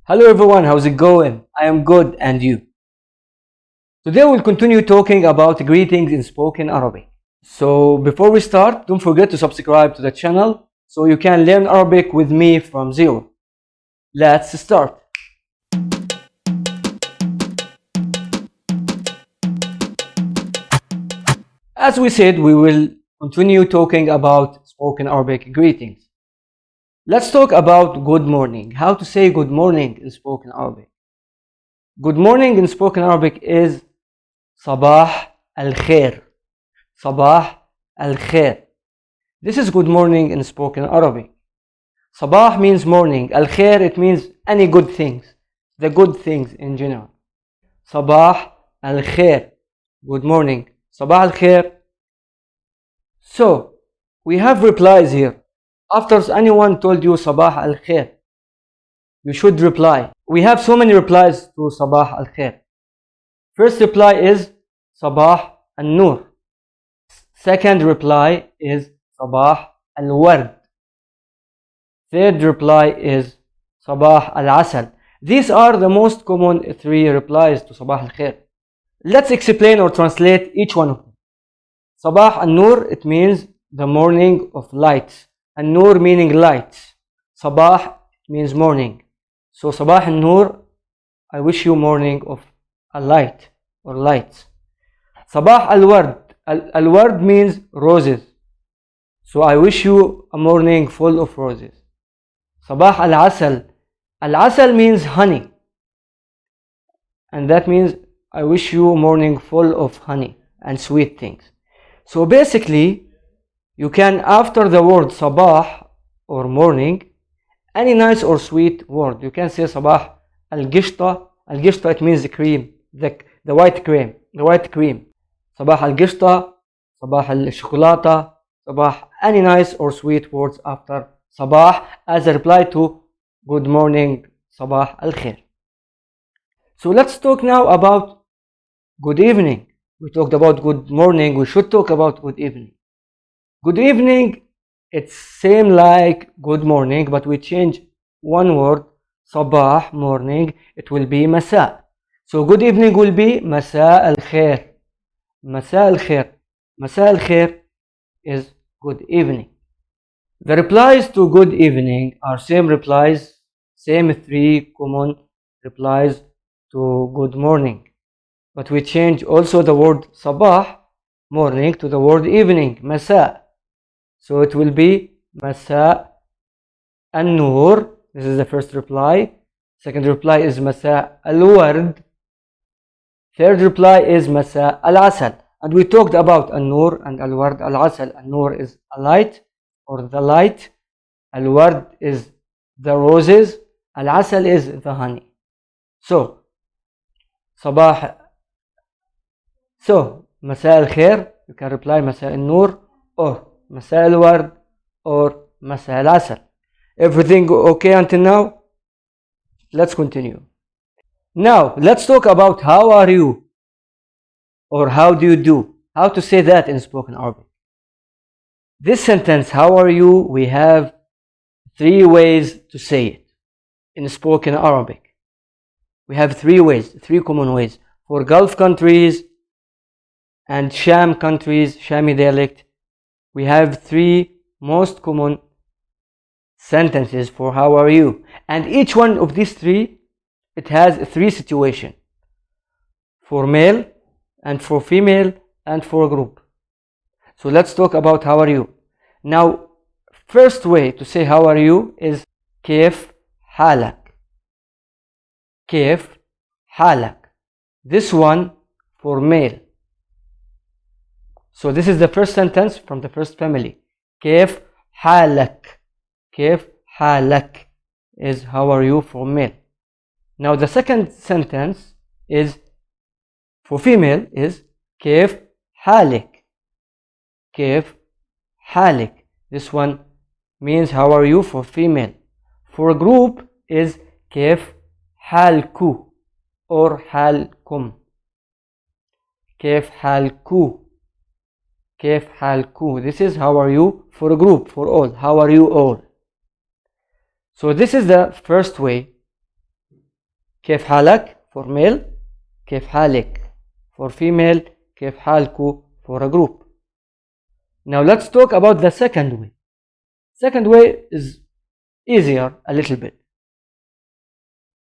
Hello everyone, how's it going? I am good, and you? Today we'll continue talking about greetings in spoken Arabic. So before we start, don't forget to subscribe to the channel so you can learn Arabic with me from zero. Let's start. As we said, we will continue talking about spoken Arabic greetings. Let's talk about good morning. How to say good morning in spoken Arabic. Good morning in spoken Arabic is Sabah al-Khair. Sabah al-Khair. This is good morning in spoken Arabic. Sabah means morning. Al-Khair, it means any good things. The good things in general. Sabah al-Khair. Good morning. Sabah al-Khair. So, we have replies here. After anyone told you Sabah al-Khair, you should reply. We have so many replies to Sabah al-Khair. First reply is Sabah al-Nur. Second reply is Sabah al-Ward. Third reply is Sabah al-Asal. These are the most common three replies to Sabah al-Khair. Let's explain or translate each one of them. Sabah al-Nur, it means the morning of light. Al-Nur meaning light. Sabah means morning. So Sabah al-Nur, I wish you morning of a light or light. Sabah al-Ward. Al-Ward means roses. So I wish you a morning full of roses. Sabah al-Asal. Al-Asal means honey. And that means I wish you a morning full of honey and sweet things. So basically, you can, after the word Sabah or morning, any nice or sweet word. You can say Sabah al-Gishta. Al-Gishta, it means the cream, the white cream. The white cream. Sabah al-Gishta, Sabah al-Chocolata, Sabah, any nice or sweet words after Sabah as a reply to good morning, Sabah al-Khair. So let's talk now about good evening. We talked about good morning, we should talk about good evening. Good evening, it's same like good morning, but we change one word, Sabah, morning, it will be Masa. So good evening will be Masa al-Khair. Masa al-Khair. Masa al-Khair is good evening. The replies to good evening are same replies, same three common replies to good morning. But we change also the word Sabah, morning, to the word evening, Masa. So it will be Masa al-Nur. This is the first reply. Second reply is Masa al-Ward. Third reply is Masa al-Asal. And we talked about al-Nur and al-Ward, al-Asal. Al-Nur is a light or the light. Al-Ward is the roses. Al-Asal is the honey. So, Sabah. So, Masa al-Khair, you can reply Masa al-Nur or Masa al-Ward or Masa al-Asal. Everything okay until now? Let's continue. Now, let's talk about how are you or how do you do. How to say that in spoken Arabic. This sentence, how are you, we have three ways to say it in spoken Arabic. We have three ways, three common ways. For Gulf countries and Sham countries, Shami dialect, we have three most common sentences for how are you. And each one of these three, it has three situations. For male and for female and for group. So let's talk about how are you. Now, first way to say how are you is كيف حالك. كيف حالك. This one for male. So this is the first sentence from the first family. كيف حالك. كيف حالك is how are you for male. Now the second sentence is for female is كيف حالك. كيف حالك. This one means how are you for female. For group is كيف حالكو or حالكم. كيف حالكو. كيف حالكو. This is how are you for a group, for all. How are you all? So this is the first way كيف حالك for male, كيف حالك for female, كيف حالكو for a group. Now let's talk about the second way. Second way is easier a little bit.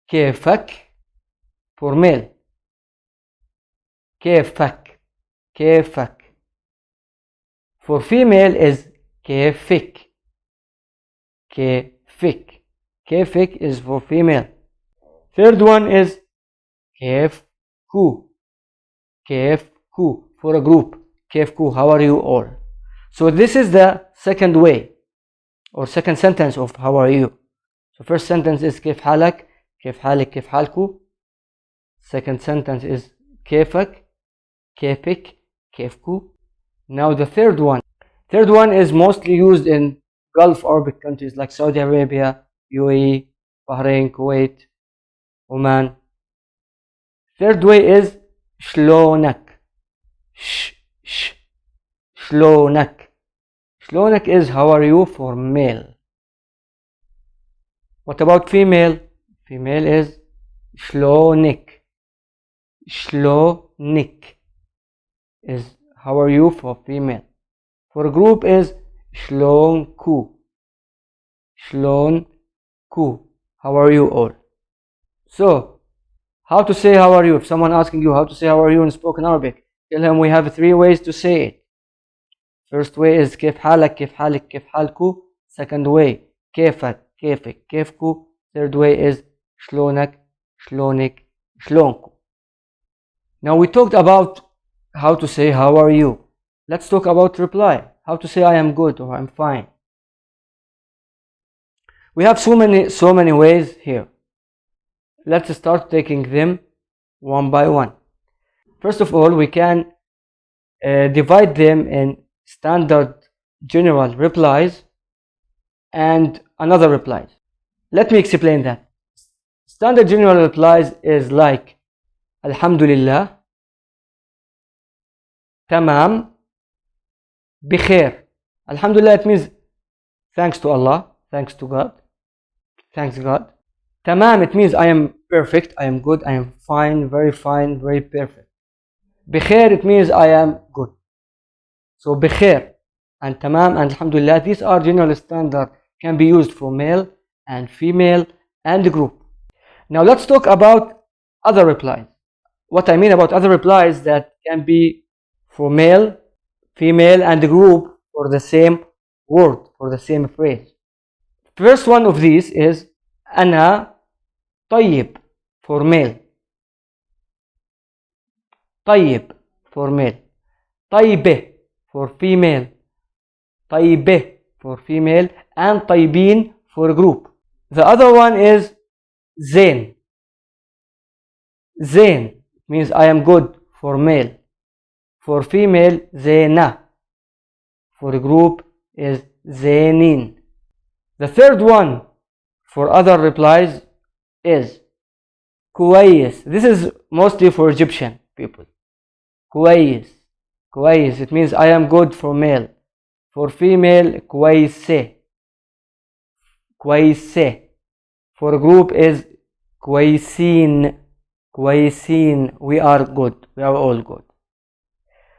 كيفك for male, كيفك, كيفك. For female is كيفك, كيفك, كيفك is for female. Third one is كيفكو, كيفكو for a group. كيفكو, how are you all? So this is the second way or second sentence of how are you. So first sentence is كيف حالك, كيف حالك, كيف حالكو. Second sentence is كيفك, كيفك, كيفكو. Now the third one. Third one is mostly used in Gulf Arabic countries like Saudi Arabia, UAE, Bahrain, Kuwait, Oman. Third way is شلونك. شلونك. شلونك is how are you for male. What about female? Female is شلونك. شلونك is how are you for female. For group is شلونكو. شلونكو, how are you all? So, how to say how are you? If someone asking you how to say how are you in spoken Arabic, tell him we have 3 ways to say it. First way is كيف حالك, كيف حالك, كيف حالكو. Second way كيفك, كيفك, كيفكو. Third way is شلونك, شلونك, شلونكو. Now we talked about how to say how are you. Let's talk about reply. How to say I am good or I'm fine. We have so many ways here. Let's start taking them one by one. First of all, we can divide them in standard general replies and another replies. Let me explain that. Standard general replies is like Alhamdulillah, Tamam, Bikhair. Alhamdulillah, it means thanks to Allah, thanks to God, thanks God. Tamam, it means I am perfect, I am good, I am fine, very perfect. Bikhair, it means I am good. So Bikhair and Tamam and Alhamdulillah, these are general standard, can be used for male and female and group. Now let's talk about other replies. What I mean about other replies that can be for male, female and group for the same word, for the same phrase. First one of these is أنا طيب for male. طيب for male. طيبة for female. طيبة for female and طيبين for group. The other one is زين. زين means I am good for male. For female زينة. For group is زينين. The third one for other replies is كويس. This is mostly for Egyptian people. كويس. كويس, it means I am good for male. For female كويسة. كويسة. For group is كويسين. كويسين, we are good, we are all good.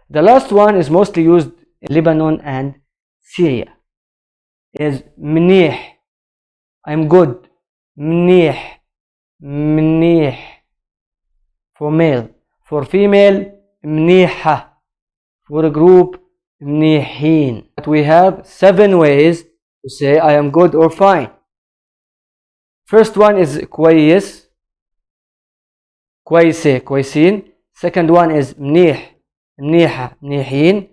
The last one is mostly used in Lebanon and Syria. Is منيح. I'm good. منيح. منيح for male. For female منيحة. For a group منيحين. But we have 7 ways to say I am good or fine. First one is كويس. كويسة, كويسين. Second one is منيح. منيحة, منيحين.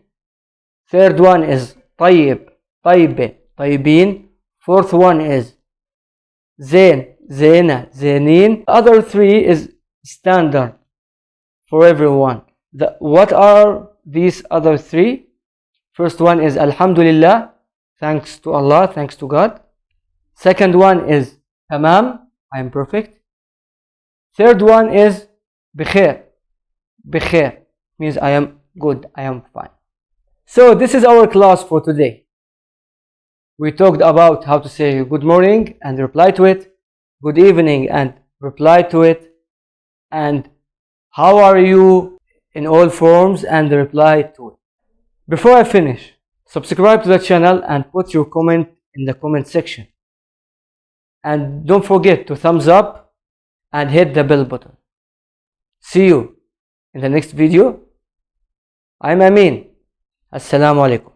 Third one is طيب. طيبة, طيبين. Fourth one is زين. زينة, زينين. The other 3 is standard for everyone. What are these other 3? First one is Alhamdulillah, thanks to Allah, thanks to God. Second one is Tamam, I am perfect. Third one is Bikhair. Bikhair means I am good, I am fine. So this is our class for today. We talked about how to say good morning and reply to it, good evening and reply to it, and how are you in all forms and the reply to it. Before I finish, subscribe to the channel and put your comment in the comment section. And don't forget to thumbs up and hit the bell button. See you in the next video. I'm Amin. Assalamu alaikum.